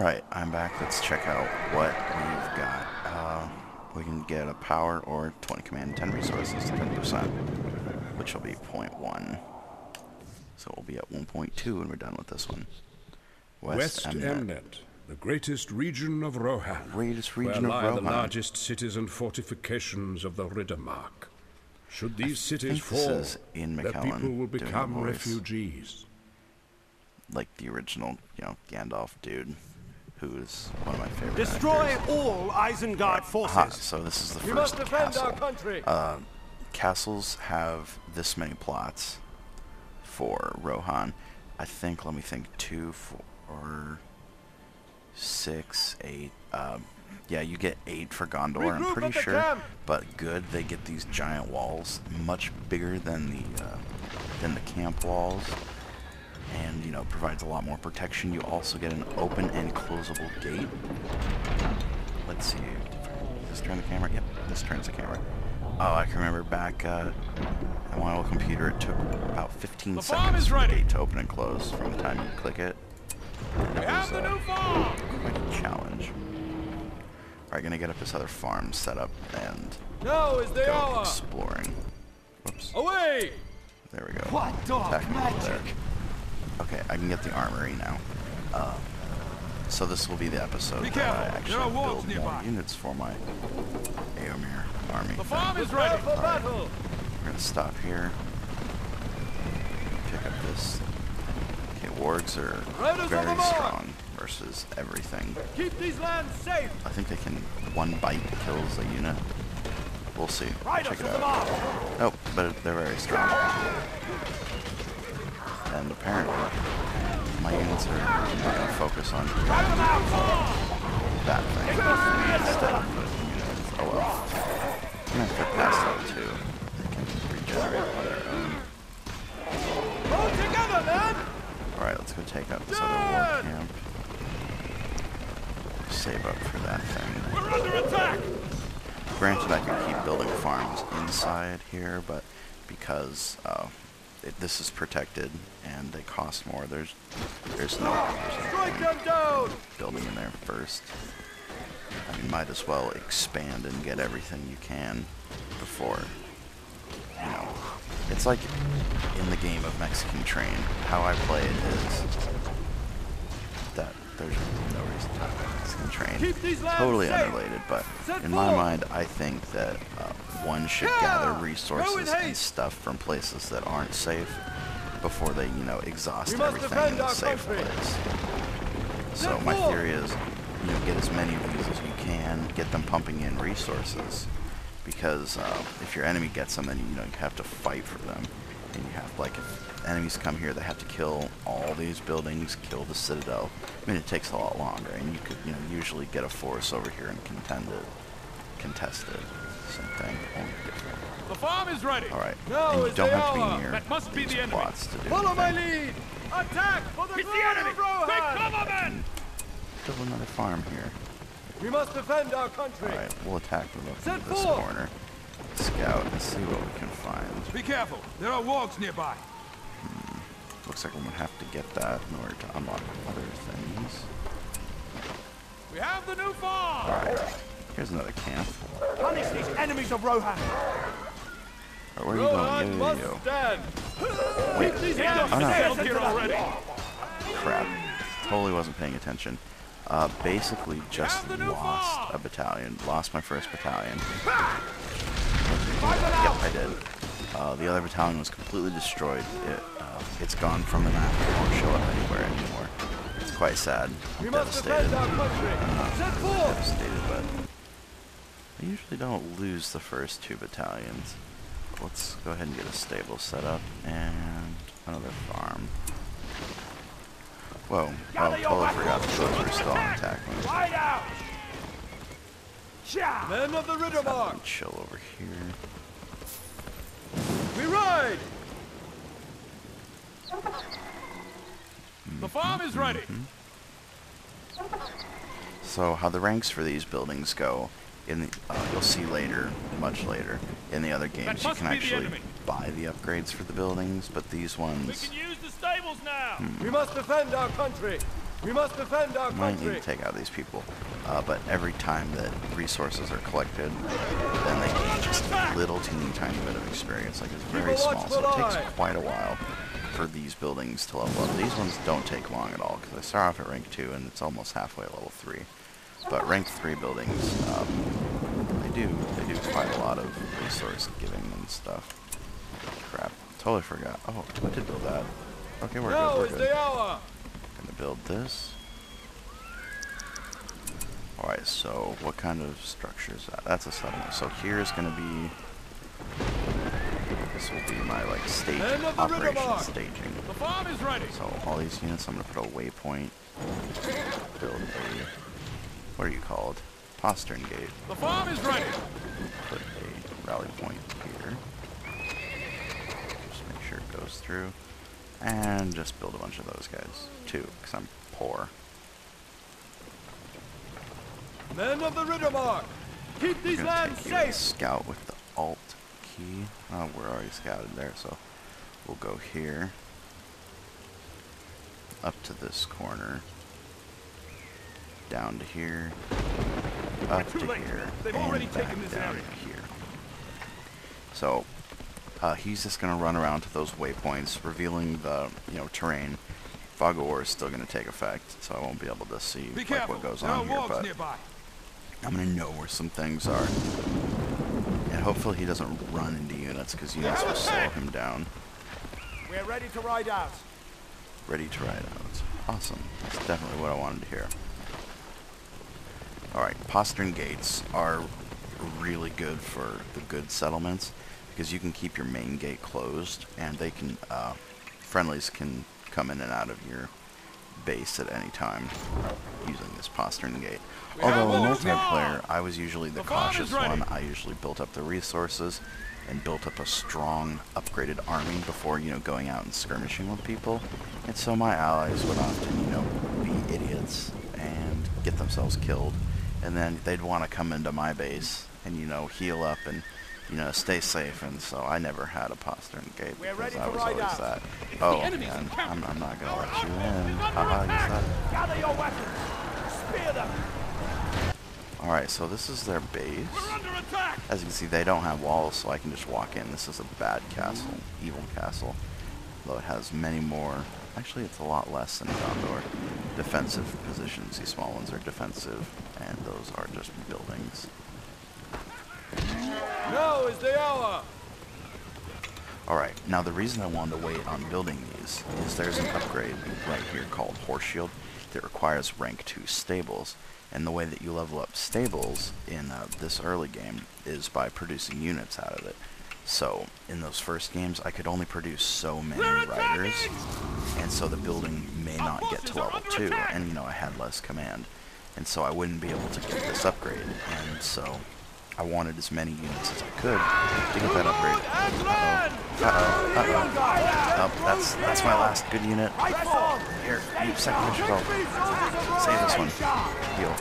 Alright, I'm back. Let's check out what we've got. We can get a power or 20 command, 10 resources, 10%, which will be 0.1. So we'll be at 1.2 when we're done with this one. West Emnet, the greatest region of Rohan, where lie the largest cities and fortifications of the Riddermark. Should these cities fall, their people will become refugees. Like the original, Gandalf dude, who is one of my favorite Destroy actors. all Isengard forces. Aha, so this is the We first must defend castle. our country. Castles have this many plots for Rohan. I think, let me think, 2, 4, 6, 8. Yeah, you get 8 for Gondor, I'm pretty sure. But good, they get these giant walls, much bigger than the camp walls. And, provides a lot more protection. You also get an open and closable gate. Let's see. Does this turn the camera? Yep, this turns the camera. Oh, I can remember back on my old computer, it took about 15 seconds for the gate to open and close from the time you click it. And it was quite a challenge. Alright, gonna get up this other farm setup and go exploring. Whoops. Away! There we go. What dark magic? Okay, I can get the armory now. So this will be the episode where I actually build more units for my Aomir army. The farm is ready for battle. We're gonna stop here. Pick up this. Okay, wargs are very strong versus everything. Keep these lands safe. I think they can one bite kills a unit. We'll see. Check it out. Nope, but they're very strong. And apparently, my units are going to focus on that thing instead of the units. Oh well. I'm going to put past level 2. They can regenerate on their own. Hold together, man! Alright, let's go take out this other war camp. Save up for that thing. We're under attack! Granted, I could keep building farms inside here, but because this is protected and they cost more, there's no point building in there first. I mean, might as well expand and get everything you can before, it's like in the game of Mexican Train. How I play it is that there's no reason to have Mexican Train. Totally unrelated, but in my mind, I think that one should gather resources and stuff from places that aren't safe before they, exhaust everything in the safe place. So my theory is, get as many of these as you can, get them pumping in resources, because if your enemy gets them, then you have to fight for them, and you have, like, if enemies come here, they have to kill all these buildings, kill the citadel. I mean, it takes a lot longer, and you could, usually get a force over here and contest it. Same thing, only different. The farm is ready. All right, and you don't have to be near these plots to do Follow my anything. lead. Attack for the enemy. Quick, cover, men! Build another farm here. We must defend our country. All right, we'll attack them up into this corner. Scout and see what we can find. Be careful. There are wargs nearby. Looks like we're gonna have to get that in order to unlock other things. We have the new farm. All right, here's another camp. Punish these enemies of Rohan. Right, where are you going? Yo. Wait. Oh no. Crap. Totally wasn't paying attention. Basically just lost a battalion. Lost my first battalion. Yep, I did. The other battalion was completely destroyed. It's gone from the map. It won't show up anywhere anymore. It's quite sad. I'm devastated. Devastated, but I usually don't lose the first 2 battalions. Let's go ahead and get a stable set up and another farm. Whoa, totally forgot that those were still on attack mode. Men of the Riddermark, chill over here. We ride! The farm is ready. So how the ranks for these buildings go, you'll see later, much later, in the other games, you can actually buy the upgrades for the buildings, but these ones... We can use the stables now! We must defend our country! We must defend our Might country. need to take out these people. But every time that resources are collected, then they gain just a little teeny tiny bit of experience. Like, it's very small, so it takes quite a while for these buildings to level up. These ones don't take long at all, because they start off at rank 2 and it's almost halfway level 3. But rank 3 buildings, they do quite a lot of resource giving and stuff. Crap, totally forgot. Oh, I did build that. Okay, we're good, we're good. Gonna build this. Alright, so what kind of structure is that? That's a settlement. So here's gonna be... This will be my, like, staging, operation staging. The farm is ready. So all these units, I'm gonna put a waypoint, build a... What are you called? Postern gate. The farm is ready. Put a rally point here. Just make sure it goes through. And just build a bunch of those guys, too, because I'm poor. Men of the Rittermark, keep these lands safe. Scout with the Alt key. Oh, we're already scouted there, so we'll go here. Up to this corner. Down to here. Up to here. And back down to here. So, he's just going to run around to those waypoints, revealing the, terrain. Fog of War is still going to take effect, so I won't be able to see like, what goes on here, but I'm going to know where some things are. And hopefully he doesn't run into units, because units will slow him down. We're ready to ride out. Ready to ride out. Awesome. That's definitely what I wanted to hear. Alright, postern gates are really good for the good settlements, because you can keep your main gate closed, and they can, friendlies can come in and out of your base at any time using this postern gate. Although a multiplayer, I was usually the cautious one. I usually built up the resources and built up a strong, upgraded army before, going out and skirmishing with people. And so my allies would often, be idiots and get themselves killed. And then they'd want to come into my base and, heal up and, stay safe. And so I never had a postern gate because I was always that. Oh, man, I'm not going to let you in. Haha, you suck. Gather your weapons. Spear them. Alright, so this is their base. As you can see, they don't have walls, so I can just walk in. This is a bad castle, evil castle. Though it has many more, actually it's a lot less than Gondor, defensive positions. These small ones are defensive, and those are just buildings. Now is the hour! Alright, now the reason I wanted to wait on building these is there's an upgrade right here called Horse Shield that requires rank 2 stables. And the way that you level up stables in this early game is by producing units out of it. So, in those first games, I could only produce so many riders, and so the building may not get to level 2, and I had less command. And so I wouldn't be able to get this upgrade, and so I wanted as many units as I could to get that upgrade. Oh, that's my last good unit. Here, you sacrificial bow. Save this one. Heal.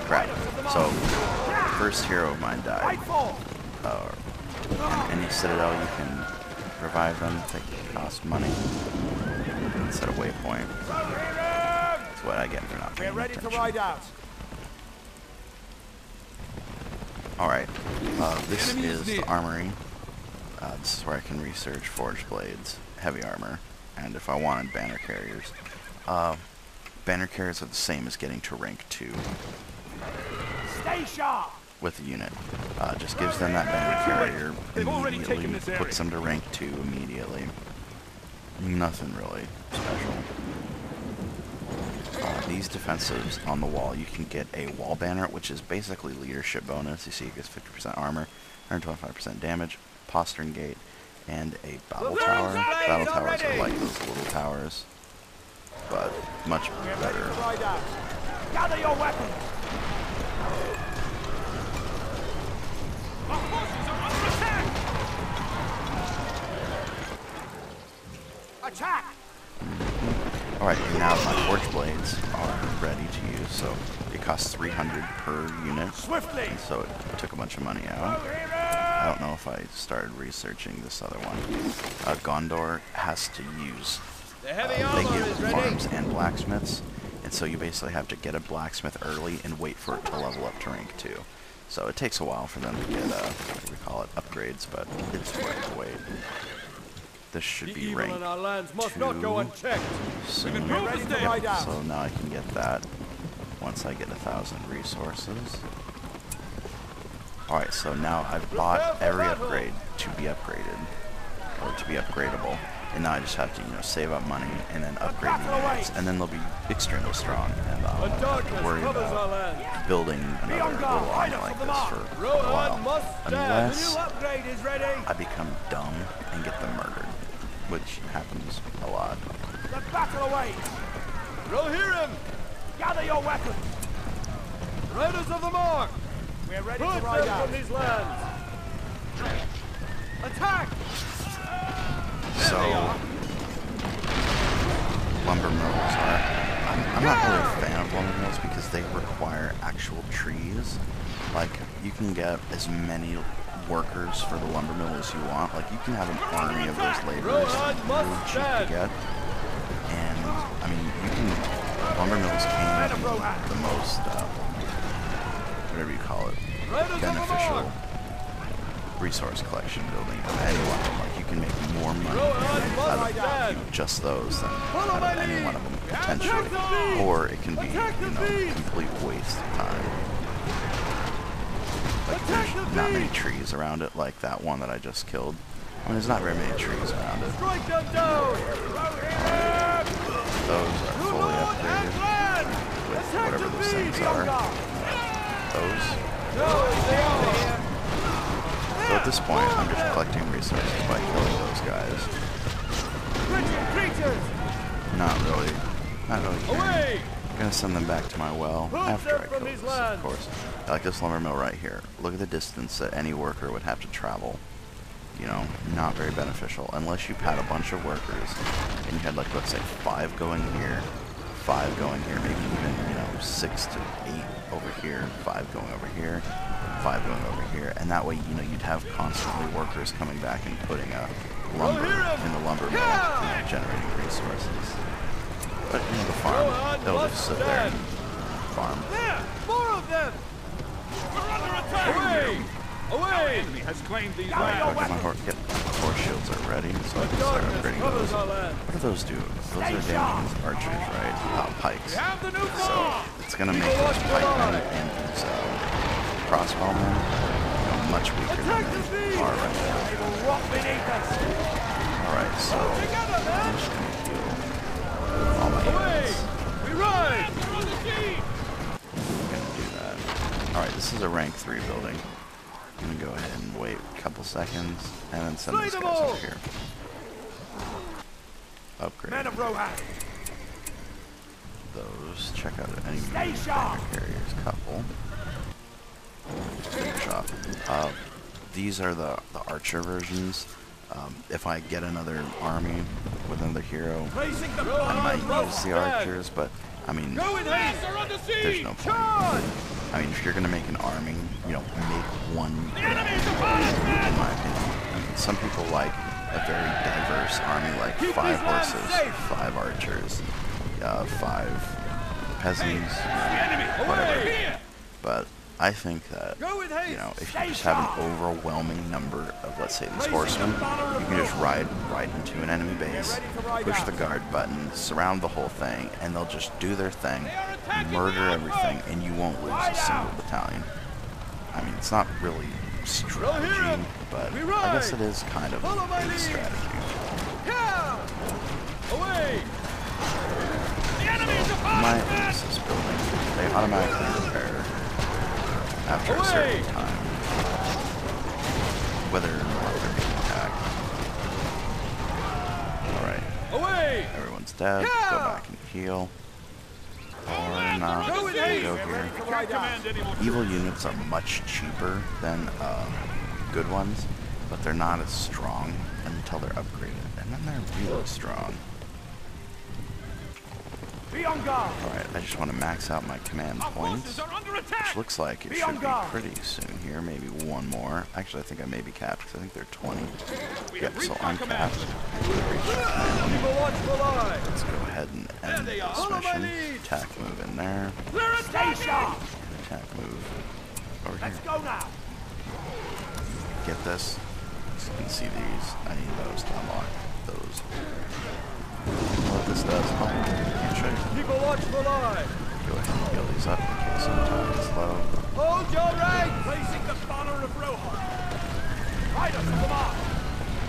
Crap. So, first hero of mine died. Any citadel, you can revive them. They cost money instead of waypoint. That's what I get for not paying attention. We're ready to ride out. Alright, this is the armory. This is where I can research forged blades, heavy armor, and if I wanted banner carriers. Banner carriers are the same as getting to rank 2. Stay sharp! With a unit. Just gives them that banner carrier immediately, puts them to rank 2 immediately. Nothing really special. These defensives on the wall, you can get a wall banner, which is basically leadership bonus. You see it gets 50% armor, 125% damage, postern gate, and a battle tower. Battle towers are like those little towers, but much better. Gather your weapons! Our forces are under attack! Attack! Alright, and now my forge blades are ready to use, so it costs 300 per unit, Swiftly. and so it took a bunch of money out. I don't know if I started researching this other one. Gondor has to use they give farms and blacksmiths, and so you basically have to get a blacksmith early and wait for it to level up to rank 2. So it takes a while for them to get, what do we call it, upgrades, but it's worth the wait. This should be rank 2 soon. So now I can get that once I get 1,000 resources. Alright, so now I've bought every upgrade to be upgraded, or to be upgradable. And now I just have to, you know, save up money and then upgrade the units, and then they'll be extremely strong, and I won't have to worry about building another little army like this for a while, unless I become dumb and get them murdered, which happens a lot. The battle awaits! Rohirrim! Gather your weapons! Riders of the Mark! We're ready to ride out from these lands! Attack! So, lumber mills are... I'm not really a fan of lumber mills because they require actual trees. Like, you can get as many workers for the lumber mill as you want. Like, you can have an army of those laborers really cheap to get. And, I mean, you can... Lumber mills can be the most, whatever you call it, beneficial resource collection building of any one of them. Like, you can make more money out of just those than out of any one of them, potentially. Or it can be, you know, a complete waste of time. Like, there's not many trees around it, like that one that I just killed. I mean, there's not very many trees around it. Those are fully upgraded with whatever those things are. Those. So at this point, I'm just collecting resources by killing those guys. Not really caring. I'm gonna send them back to my well after I kill this, of course. Like this lumber mill right here. Look at the distance that any worker would have to travel. You know, not very beneficial unless you had a bunch of workers and you had, like, let's say 5 going here, 5 going here, maybe even, you know, 6 to 8 over here, 5 going over here, 5 going over here, and that way, you know, you'd have constantly workers coming back and putting lumber in the lumber mill, you know, generating resources. But, you know, the farm, they'll just sit there and farm. There! More of them! We're under attack! Away! Away! Enemy has claimed these lands. My horse shields are ready, so I can start upgrading those. What do those do? Those are damaging archers, right? Pikes. So it's gonna make those pikemen and these crossbowmen, you know, much weaker than they are right now. Alright, so I'm just gonna heal all my units. We ride! I'm gonna do that. Alright, this is a rank 3 building. I'm gonna go ahead and wait a couple seconds and then send these guys over here. Upgrade. Men of Rohan. Those. Check out any banner carriers. Couple. Shop. These are the archer versions. If I get another army with another hero, I might use the archers, but I mean, there's no point. I mean, if you're gonna make an army, you know, make one in my opinion. I mean, some people like a very diverse army, like 5 horses, 5 archers, 5 peasants, whatever. But I think that, you know, if you just have an overwhelming number of, let's say, these horsemen, you can just ride into an enemy base, push the guard button, surround the whole thing, and they'll just do their thing, murder everything, and you won't lose a single battalion. I mean, it's not really strategy, but I guess it is kind of a strategy. So, my ace is building. They automatically repair after a certain time, whether or not they're being attacked. Alright. Everyone's dead. Go back and heal. Or not. We'll go here. Evil units are much cheaper than good ones, but they're not as strong until they're upgraded. And then they're really strong. Be on guard. Alright, I just want to max out my command points, which looks like it should be pretty soon here. Maybe one more. Actually, I think I may be capped, because I think they're 20. Yep, so I'm capped. Let's go ahead and end this mission. Attack move in there. Stay sharp. Attack move over here. Let's go now. Get this. So you can see these. I need those to unlock those. What this does, oh, can't show you. Keep a watchful eye. Go ahead and build these up in case some time is low. Hold your rank. Placing the banner of Rohan. Riders to the mark.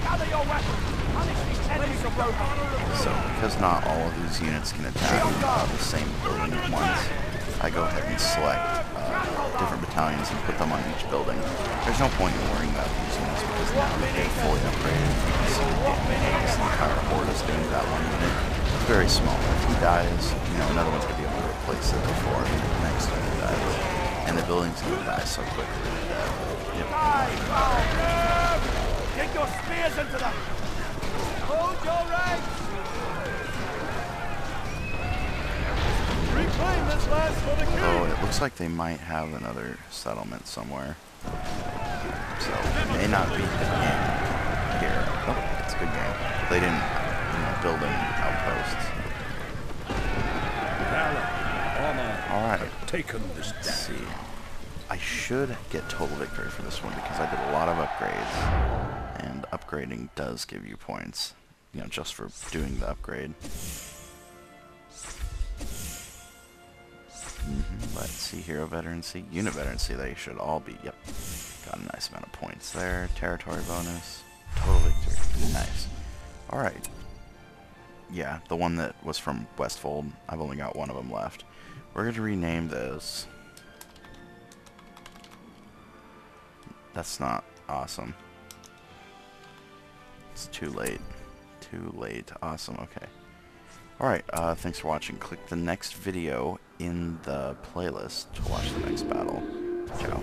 Gather your weapons. Punish these enemies of Rohan. So, because not all of these units can attack the same building at once, I go ahead and select different battalions and put them on each building. There's no point in worrying about these units because now they're fully upgraded. You can see the damage the entire horde is doing to that one unit. It's very small. If he dies, you know, another one's going to be able to replace it before the next one dies. And the building's going to die so quickly. Yep. Get your spears into them. Hold your ranks. Reclaim this land for the king. Oh, it looks like they might have another settlement somewhere. So it may not be the game here. Oh, it's a good game. They didn't, you know, build any outposts. Alright. Taken this. Let's see. I should get total victory for this one because I did a lot of upgrades. And upgrading does give you points. You know, just for doing the upgrade. Let's see, hero veterancy, unit veterancy, they should all be, yep. Got a nice amount of points there. Territory bonus, total victory, nice. Alright. Yeah, the one that was from Westfold, I've only got one of them left. We're going to rename this. That's not awesome. It's too late. Too late. Awesome, okay. Alright, thanks for watching. Click the next video in the playlist to watch the next battle. Ciao.